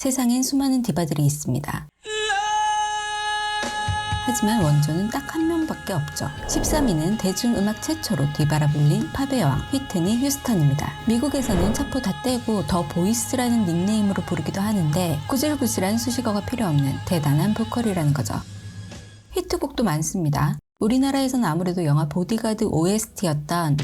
세상엔 수많은 디바들이 있습니다. 하지만 원조는 딱 한 명밖에 없죠. 13위는 대중음악 최초로 디바라 불린 팝의 여왕 휘트니 휴스턴입니다. 미국에서는 차포 다 떼고 더 보이스라는 닉네임으로 부르기도 하는데 구질구질한 수식어가 필요 없는 대단한 보컬이라는 거죠. 히트곡도 많습니다. 우리나라에서는 아무래도 영화 보디가드 OST였던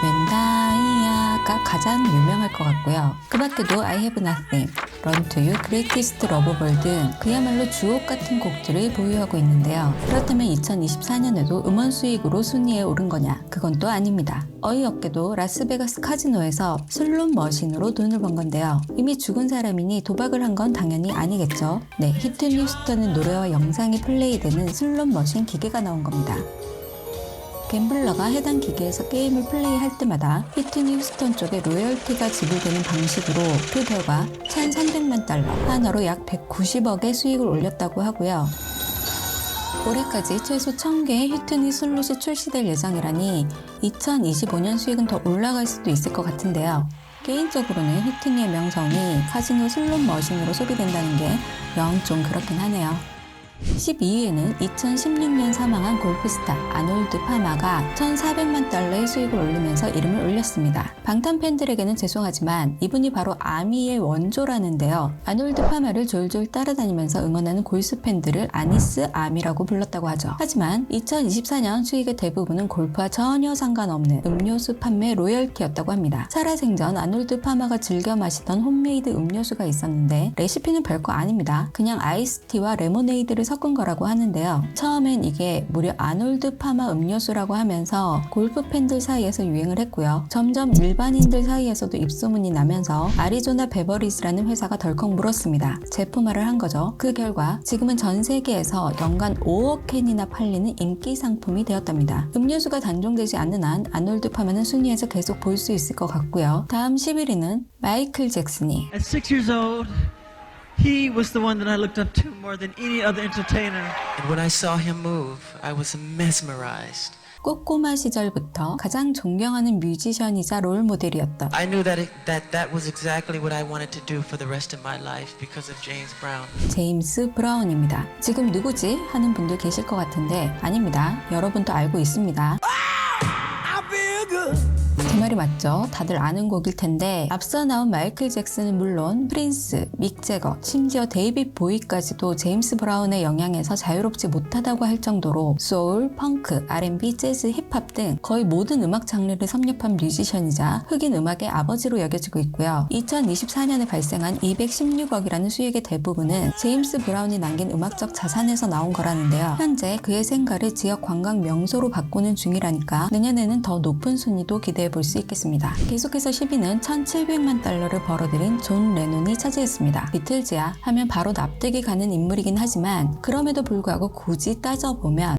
웬다이아가 가장 유명할 것 같고요. 그 밖에도 I Have Nothing, Run to You, Greatest Love of All 등 그야말로 주옥 같은 곡들을 보유하고 있는데요. 그렇다면 2024년에도 음원 수익으로 순위에 오른 거냐? 그건 또 아닙니다. 어이없게도 라스베가스 카지노에서 슬롯 머신으로 돈을 번 건데요. 이미 죽은 사람이니 도박을 한 건 당연히 아니겠죠. 네, 히트니 휴스턴은 노래와 영상이 플레이되는 슬롯 머신 기계가 나온 겁니다. 갬블러가 해당 기계에서 게임을 플레이할 때마다 히트니 휴스턴 쪽에 로열티가 지불되는 방식으로 그 결과 1,300만 달러, 한화로 약 190억의 수익을 올렸다고 하고요. 올해까지 최소 1000개의 히트니 슬롯이 출시될 예정이라니 2025년 수익은 더 올라갈 수도 있을 것 같은데요. 개인적으로는 히트니의 명성이 카지노 슬롯 머신으로 소비된다는 게 영 좀 그렇긴 하네요. 12위에는 2016년 사망한 골프스타 아놀드 파마가 1,400만 달러의 수익을 올리면서 이름을 올렸습니다. 방탄 팬들에게는 죄송하지만 이분이 바로 아미의 원조라는데요. 아놀드 파마를 졸졸 따라다니면서 응원하는 골수 팬들을 아니스 아미라고 불렀다고 하죠. 하지만 2024년 수익의 대부분은 골프와 전혀 상관없는 음료수 판매 로열티였다고 합니다. 살아생전 아놀드 파마가 즐겨 마시던 홈메이드 음료수가 있었는데 레시피는 별거 아닙니다. 그냥 아이스티와 레모네이드를 섞은 거라고 하는데요. 처음엔 이게 무려 아놀드 파마 음료수라고 하면서 골프 팬들 사이에서 유행을 했고요. 점점 일반인들 사이에서도 입소문이 나면서 아리조나 베버리즈라는 회사가 덜컥 물었습니다. 제품화를 한 거죠. 그 결과 지금은 전 세계에서 연간 5억 캔이나 팔리는 인기 상품이 되었답니다. 음료수가 단종되지 않는 한 아놀드 파마는 순위에서 계속 볼 수 있을 것 같고요. 다음 11위는 마이클 잭슨이 At 6 years old, he was the one that I looked up to more than any other entertainer. And when I saw him move, I was mesmerized. 꼬꼬마 시절부터 가장 존경하는 뮤지션이자 롤 모델이었던 I knew that was exactly what I wanted to do for the rest of my life because of James Brown. 제임스 브라운입니다. 지금 누구지? 하는 분들 계실 것 같은데 아닙니다. 여러분도 알고 있습니다. 제 말이 맞죠? 다들 아는 곡일 텐데 앞서 나온 마이클 잭슨은 물론 프린스, 믹 제거, 심지어 데이빗 보이까지도 제임스 브라운의 영향에서 자유롭지 못하다고 할 정도로 소울, 펑크, R&B, 재즈, 힙합 등 거의 모든 음악 장르를 섭렵한 뮤지션이자 흑인 음악의 아버지로 여겨지고 있고요. 2024년에 발생한 216억이라는 수익의 대부분은 제임스 브라운이 남긴 음악적 자산에서 나온 거라는데요. 현재 그의 생가를 지역 관광 명소로 바꾸는 중이라니까 내년에는 더 높은 순위도 기대해 볼 수 있겠습니다. 계속해서 10위는 1,700만 달러를 벌어들인 존 레논이 차지했습니다. 비틀즈야 하면 바로 납득이 가는 인물이긴 하지만 그럼에도 불구하고 굳이 따져보면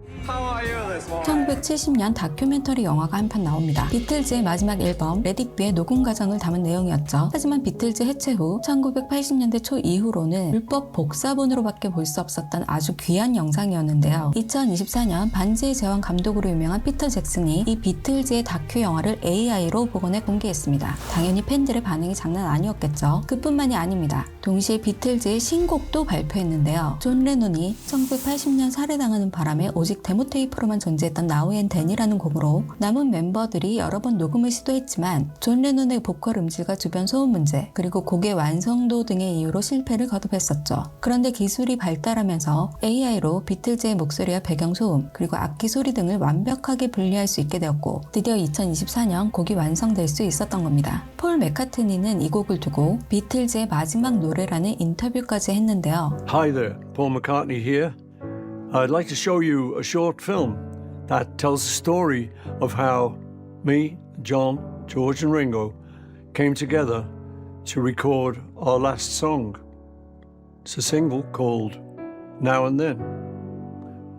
1970년 다큐멘터리 영화가 한 편 나옵니다. 비틀즈의 마지막 앨범 레딕비의 녹음 과정을 담은 내용이었죠. 하지만 비틀즈 해체 후 1980년대 초 이후로는 불법 복사본으로밖에 볼 수 없었던 아주 귀한 영상이었는데요. 2024년 반지의 제왕 감독으로 유명한 피터 잭슨이 이 비틀즈의 다큐 영화를 AI로 복원해 공개했습니다. 당연히 팬들의 반응이 장난 아니었겠죠. 그뿐만이 아닙니다. 동시에 비틀즈의 신곡도 발표했는데요. 존 레논이 1980년 살해당하는 바람에 오직 데모 테이프로만 존재했던 Now and Then이라는 곡으로 남은 멤버들이 여러 번 녹음을 시도했지만 존 레논의 보컬 음질과 주변 소음 문제 그리고 곡의 완성도 등의 이유로 실패를 거듭했었죠. 그런데 기술이 발달하면서 AI로 비틀즈의 목소리와 배경 소음 그리고 악기 소리 등을 완벽하게 분리할 수 있게 되었고 드디어 2024년 곡이 완성될 수 있었던 겁니다. 폴 맥카트니는 이 곡을 두고 비틀즈의 마지막 노래라는 인터뷰까지 했는데요. Hi there, Paul McCartney here. I'd like to show you a short film that tells the story of how me, John, George and Ringo came together to record our last song. It's a single called Now and Then.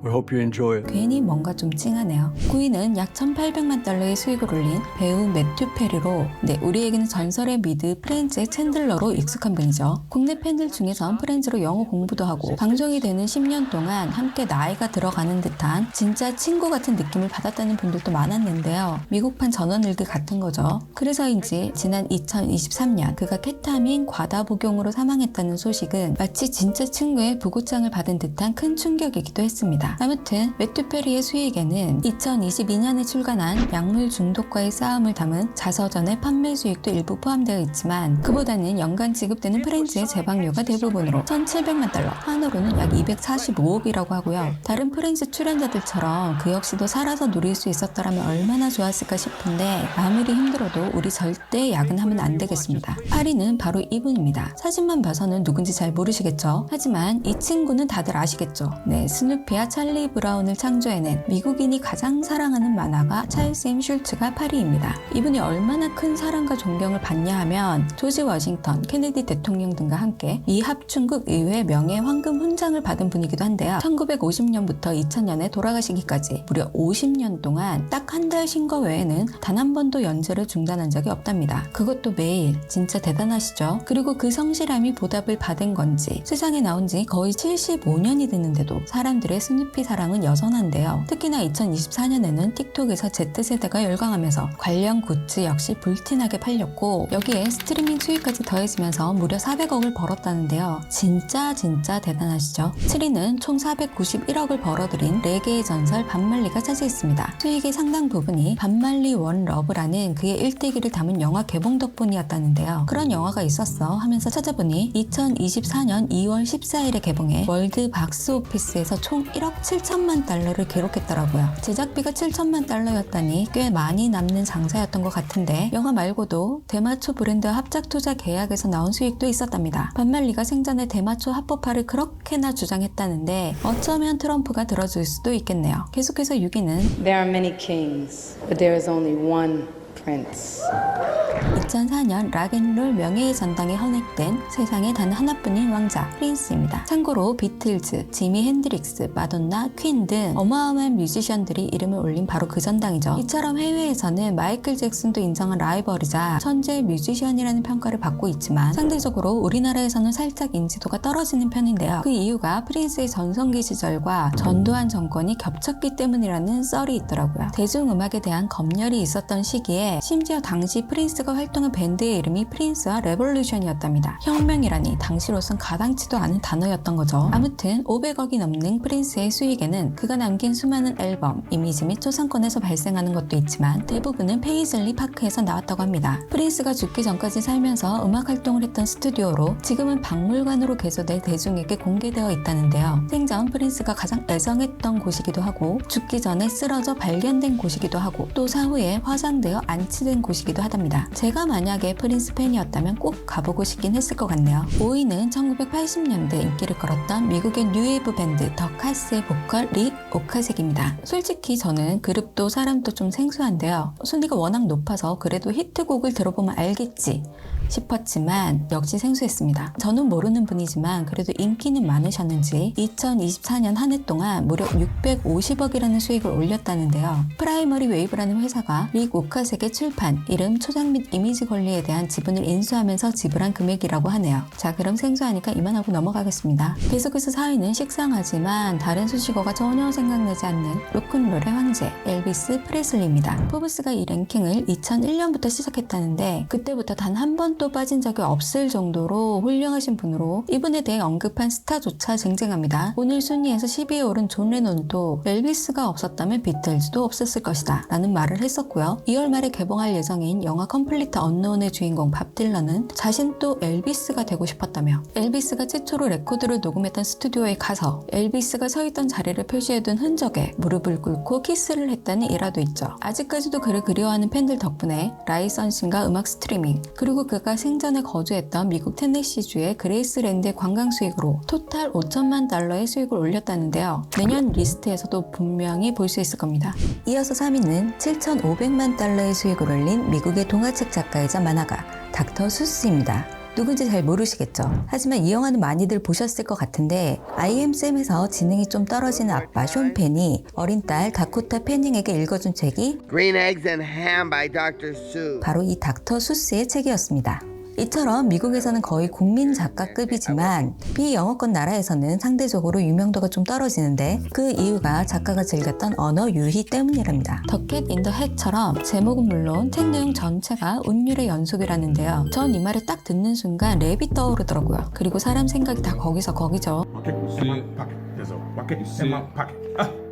We hope you enjoy it. 괜히 뭔가 좀 찡하네요. 9위는 약 1,800만 달러의 수익을 올린 배우 매튜 페리로, 우리에게는 전설의 미드 프렌즈의 챈들러로 익숙한 분이죠. 국내 팬들 중에선 프렌즈로 영어 공부도 하고 방송이 되는 10년 동안 함께 나이가 들어가는 듯한 진짜 친구 같은 느낌을 받았다는 분들도 많았는데요. 미국판 전원일기 같은 거죠. 그래서인지 지난 2023년 그가 케타민 과다 복용으로 사망했다는 소식은 마치 진짜 친구의 부고장을 받은 듯한 큰 충격이기도 했습니다. 아무튼 매튜 페리의 수익에는 2022년에 출간한 약물 중독과의 싸움을 담은 자서전의 판매 수익도 일부 포함되어 있지만 그보다는 연간 지급되는 프렌즈의 제작료가 대부분으로 1,700만 달러, 한화로는 약 245억이라고 하고요. 다른 프렌즈 출연자들처럼 그 역시도 살아서 누릴 수 있었더라면 얼마나 좋았을까 싶은데 아무리 힘들어도 우리 절대 야근하면 안 되겠습니다. 8위는 바로 이분입니다. 사진만 봐서는 누군지 잘 모르시겠죠? 하지만 이 친구는 다들 아시겠죠? 네, 스누피와 찰리 브라운을 창조해낸 미국인이 가장 사랑하는 만화가 찰스 M 슐츠가 8위입니다. 이분이 얼마나 큰 사랑과 존경을 받냐 하면 조지 워싱턴, 케네디 대통령 등과 함께 미 합중국 의회 명예 황금 훈장을 받은 분이기도 한데요. 1950년부터 2000년에 돌아가시기까지 무려 50년 동안 딱 한 달 쉰 거 외에는 단 한 번도 연재를 중단한 적이 없답니다. 그것도 매일. 진짜 대단하시죠? 그리고 그 성실함이 보답을 받은 건지 세상에 나온 지 거의 75년이 됐는데도 사람들의 스누피 사랑은 여전한데요. 특히나 2024년에는 틱톡에서 Z세대가 열광하면서 관련 굿즈 역시 불티나게 팔렸고 여기에 스트리밍 수익까지 더해지면서 무려 400억을 벌었다는데요. 진짜 대단하시죠? 7위는 총 491억을 벌어들인 레게의 전설 반말리가 차지했습니다. 수익의 상당 부분이 반말리 원 러브라는 그의 일대기를 담은 영화 개봉 덕분이었다는데요. 그런 영화가 있었어 하면서 찾아보니 2024년 2월 14일에 개봉해 월드 박스오피스에서 총 1억 7천만 달러를 기록했더라고요. 제작비가 7천만 달러였다니 꽤 많이 남는 장사였던 것 같은데 영화 말고도 대마초 브랜드와 합작 투자 계약에서 나온 수익도 있었답니다. 반말리가 생전에 대마초 합법화를 그렇게나 주장했다는데 어쩌면 트럼프가 들어줄 수도 있겠네요. 계속해서 6위는 There are many kings, but there is only one prince. 2004년 락앤롤 명예의 전당에 헌액된 세상에 단 하나뿐인 왕자 프린스입니다. 참고로 비틀즈, 지미 핸드릭스, 마돈나, 퀸 등 어마어마한 뮤지션들이 이름을 올린 바로 그 전당이죠. 이처럼 해외에서는 마이클 잭슨도 인정한 라이벌이자 천재 뮤지션이라는 평가를 받고 있지만 상대적으로 우리나라에서는 살짝 인지도가 떨어지는 편인데요. 그 이유가 프린스의 전성기 시절과 전두환 정권이 겹쳤기 때문이라는 썰이 있더라고요. 대중음악에 대한 검열이 있었던 시기에 심지어 당시 프린스가 활동한 밴드의 이름이 프린스와 레볼루션이었답니다. 혁명이라니 당시로선 가당치도 않은 단어였던 거죠. 아무튼 500억이 넘는 프린스의 수익에는 그가 남긴 수많은 앨범, 이미지 및 초상권에서 발생하는 것도 있지만 대부분은 페이즐리 파크에서 나왔다고 합니다. 프린스가 죽기 전까지 살면서 음악 활동을 했던 스튜디오로 지금은 박물관으로 개조돼 대중에게 공개되어 있다는데요. 생전 프린스가 가장 애정했던 곳이기도 하고 죽기 전에 쓰러져 발견된 곳이기도 하고 또 사후에 화장되어 안치된 곳이기도 하답니다. 제가 만약에 프린스 팬이었다면 꼭 가보고 싶긴 했을 것 같네요. 5위는 1980년대 인기를 끌었던 미국의 뉴웨이브 밴드 더 카스의 보컬 릭 오카색입니다. 솔직히 저는 그룹도 사람도 좀 생소한데요. 순위가 워낙 높아서 그래도 히트곡을 들어보면 알겠지 싶었지만 역시 생소했습니다. 저는 모르는 분이지만 그래도 인기는 많으셨는지 2024년 한 해 동안 무려 650억이라는 수익을 올렸다는데요. 프라이머리 웨이브라는 회사가 릭 오카색의 출판, 이름, 초장 및 이미지 권리에 대한 지분을 인수하면서 지불한 금액이라고 하네요. 자, 그럼 생소하니까 이만하고 넘어가겠습니다. 계속해서 4위는 식상하지만 다른 수식어가 전혀 생각나지 않는 로큰롤의 황제 엘비스 프레슬리입니다. 포브스가 이 랭킹을 2001년부터 시작했다는데 그때부터 단 한 번도 빠진 적이 없을 정도로 훌륭하신 분으로 이분에 대해 언급한 스타조차 쟁쟁합니다. 오늘 순위에서 10위에 오른 존 레논도 엘비스가 없었다면 비틀즈도 없었을 것이다 라는 말을 했었고요. 2월 말에 개봉할 예정인 영화 컴플리트 언노운의 주인공 밥 딜런은 자신도 엘비스가 되고 싶었다며 엘비스가 최초로 레코드를 녹음했던 스튜디오에 가서 엘비스가 서 있던 자리를 표시해둔 흔적에 무릎을 꿇고 키스를 했다는 일화도 있죠. 아직까지도 그를 그리워하는 팬들 덕분에 라이선싱과 음악 스트리밍 그리고 그가 생전에 거주했던 미국 테네시주의 그레이스랜드의 관광 수익으로 토탈 5천만 달러의 수익을 올렸다는데요. 내년 리스트에서도 분명히 볼 수 있을 겁니다. 이어서 3위는 7,500만 달러의 수익을 올린 미국의 동화책 작가이자 만화가 닥터 수스입니다. 누군지 잘 모르시겠죠? 하지만 이 영화는 많이들 보셨을 것 같은데 I Am Sam에서 지능이 좀 떨어지는 아빠 숀 펜이 어린 딸 다코타 패닝에게 읽어준 책이 Green Eggs and Ham by Dr. Seuss. 바로 이 닥터 수스의 책이었습니다. 이처럼 미국에서는 거의 국민 작가급이지만 비영어권 나라에서는 상대적으로 유명도가 좀 떨어지는데 그 이유가 작가가 즐겼던 언어 유희 때문이랍니다. 더 캣 인 더 햇처럼 제목은 물론 책 내용 전체가 운율의 연속이라는데요. 전 이 말을 딱 듣는 순간 랩이 떠오르더라고요. 그리고 사람 생각이 다 거기서 거기죠. Pocket in my pocket. There's a rocket in my pocket.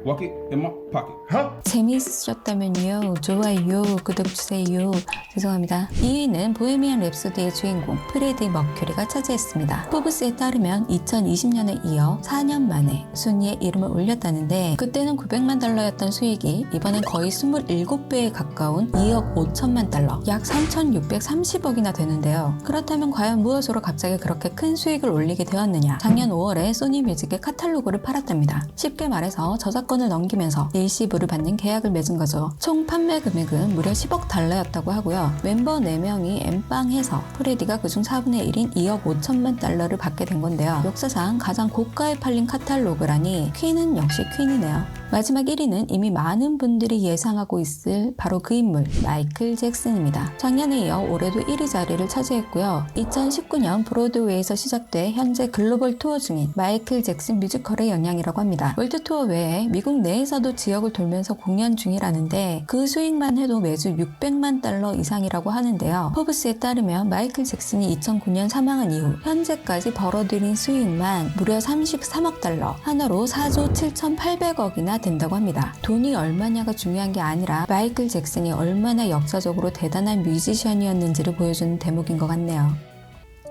Rocket in my pocket. Huh? 재미있으셨다면요, 좋아요, 구독해주세요. 죄송합니다. 2위는 보헤미안 랩소디의 주인공 프레디 머큐리가 차지했습니다. 포브스에 따르면 2020년에 이어 4년 만에 순위에 이름을 올렸다는데 그때는 900만 달러였던 수익이 이번엔 거의 27배에 가까운 2억 5천만 달러, 약 3,630억이나 되는데요. 그렇다면 과연 무엇으로 갑자기 그렇게 큰 수익을 올리게 되었느냐? 작년 5월에 소니 뮤직의 카탈로그를 팔았답니다. 쉽게 말해서 저작권을 넘기면서 일시불을 받는 계약을 맺은 거죠. 총 판매 금액은 무려 10억 달러였다고 하고요. 멤버 4명이 엠빵해서 프레디가 그중 4분의 1인 2억 5천만 달러를 받게 된 건데요. 역사상 가장 고가에 팔린 카탈로그라니 퀸은 역시 퀸이네요. 마지막 1위는 이미 많은 분들이 예상하고 있을 바로 그 인물 마이클 잭슨입니다. 작년에 이어 올해도 1위 자리를 차지했고요. 2019년 브로드웨이에서 시작돼 현재 글로벌 투어 중인 마이클 잭슨 뮤지컬의 영향이라고 합니다. 월드 투어 외에 미국 내에서도 지역을 돌면서 공연 중이라는데 그 수익만 해도 매주 600만 달러 이상이라고 하는데요. 포브스에 따르면 마이클 잭슨이 2009년 사망한 이후 현재까지 벌어들인 수익만 무려 33억 달러, 하나로 4조 7,800억이나 된다고 합니다. 돈이 얼마냐가 중요한 게 아니라 마이클 잭슨이 얼마나 역사적으로 대단한 뮤지션이었는지를 보여주는 대목인 것 같네요.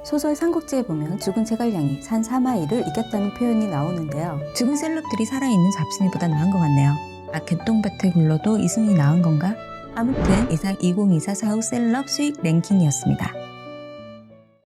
소설 삼국지에 보면 죽은 제갈량이 산 사마이를 이겼다는 표현이 나오는데요. 죽은 셀럽들이 살아있는 잡순이보다 나은 것 같네요. 아, 개똥밭에 굴러도 이승이 나은 건가? 아무튼 이상 2024 사후 셀럽 수익 랭킹이었습니다.